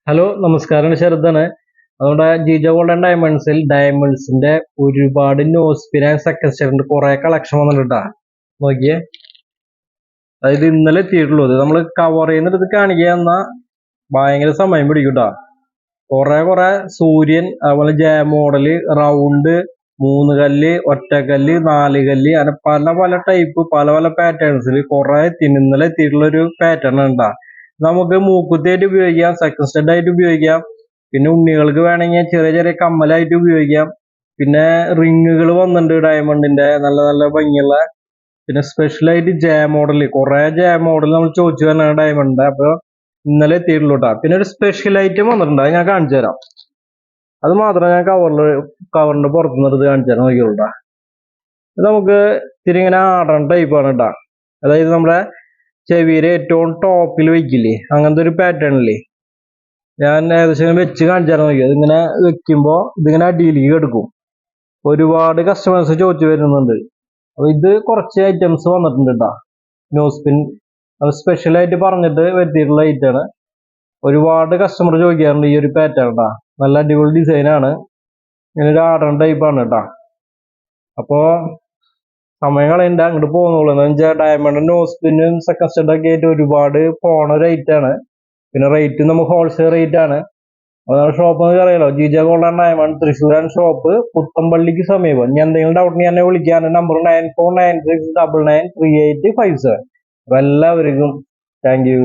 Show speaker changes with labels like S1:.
S1: Hello നമസ്കാരം, ശരദാണ്. നമ്മുടെ Jijo golden ഡയമണ്ട്സിന്റെ ഒരുപാട് നോസ്പിൻ ആൻഡ് സെക്കൻഡ് സ്റ്റെറിന്റെ കുറെ കളക്ഷൻ വന്നിട്ടാ. നോക്കിയേ, അതായത് ഇന്നലെ എത്തിയിട്ടുള്ളൂ. നമ്മൾ കവർ ചെയ്യുന്നിടത്ത് കാണിക്കുക എന്നാ ഭയങ്കര സമയം പിടിക്കൂട്ടാ. കുറെ സൂര്യൻ, അതുപോലെ ജെ മോഡല്, റൗണ്ട്, 3 കല്ല്, ഒറ്റക്കല്ല്, 4 കല്ല്, അങ്ങനെ പല ടൈപ്പ് പല പാറ്റേൺസിൽ കുറെ ഇന്നലെ എത്തിയിട്ടുള്ള ഒരു പാറ്റേൺ ഉണ്ടാ. നമുക്ക് മൂക്കുത്തിയായിട്ട് ഉപയോഗിക്കാം, സെക്കൻഡ് സ്റ്റഡ് ആയിട്ട് ഉപയോഗിക്കാം, പിന്നെ ഉണ്ണികൾക്ക് വേണമെങ്കിൽ ചെറിയ കമ്മലായിട്ട് ഉപയോഗിക്കാം. പിന്നെ റിങ്ങുകൾ വന്നിട്ടുണ്ട് ഡയമണ്ടിന്റെ നല്ല ഭംഗിയുള്ള. പിന്നെ സ്പെഷ്യലായിട്ട് ജെ മോഡല്, കുറെ ജെ മോഡൽ നമ്മൾ ചോദിച്ചു തന്നെയാണ് ഡയമണ്ടിന്റെ. അപ്പൊ ഇന്നലെ എത്തിയിട്ടുള്ളൂ കേട്ടോ. പിന്നെ ഒരു സ്പെഷ്യൽ ഐറ്റം വന്നിട്ടുണ്ട്, അത് ഞാൻ കാണിച്ചു തരാം. അത് മാത്രം ഞാൻ കവറിന്റെ പുറത്തുനിന്ന് എടുത്ത് കാണിച്ചു തരാം. നോക്കിയോളൂട്ടാ, ഇത് നമുക്ക് ഇത്തിരി ഇങ്ങനെ ആടേണ്ട ടൈപ്പാണ് കേട്ടാ. അതായത് നമ്മുടെ ചെവിയുടെ ഏറ്റവും ടോപ്പിൽ വെക്കില്ലേ, അങ്ങനത്തെ ഒരു പാറ്റേണില്ലേ. ഞാൻ ഏകദേശം വെച്ച് കാണിച്ചാൽ നോക്കി. അതിങ്ങനെ വെക്കുമ്പോൾ ഇതിങ്ങനെ അടിയിലേക്ക് എടുക്കും. ഒരുപാട് കസ്റ്റമേഴ്സ് ചോദിച്ചു വരുന്നുണ്ട്. അപ്പൊ ഇത് കുറച്ച് ഐറ്റംസ് വന്നിട്ടുണ്ട് കേട്ടാ. നോസ്പിൻ അത് സ്പെഷ്യലായിട്ട് പറഞ്ഞിട്ട് വരുത്തിയിട്ടുള്ള ഐറ്റാണ്. ഒരുപാട് കസ്റ്റമർ ചോദിക്കാറുണ്ട് ഈ ഒരു പാറ്റേൺ കേട്ടാ. നല്ല അടിപൊളി ഡിസൈനാണ്. ഇങ്ങനെ ഒരു ആടൺ ടൈപ്പാണ് കേട്ടാ. അപ്പോ സമയം കളയണ്ട, അങ്ങോട്ട് പോകുന്നുള്ളൂ. എന്താ വെച്ചാൽ ഡയമണ്ട് നോസ്പിനും സെക്കൻഡ് സ്റ്റഡ് ഒക്കെ ആയിട്ട് ഒരുപാട് പോണ ഒരു ഐറ്റാണ്. പിന്നെ റേറ്റ് നമുക്ക് ഹോൾസെയിൽ റേറ്റ് ആണ്. അതാണ് ഷോപ്പ് എന്ന് അറിയാലോ, ജിജോ ഗോൾഡൻ ഡയമണ്ട്, തൃശ്ശൂരാൻ ഷോപ്പ്, പുത്തമ്പള്ളിക്ക് സമീപം. ഇനി എന്തെങ്കിലും ഡൗട്ടിന് എന്നെ വിളിക്കാൻ. നമ്പർ 9496993857. അപ്പൊ എല്ലാവർക്കും താങ്ക് യു.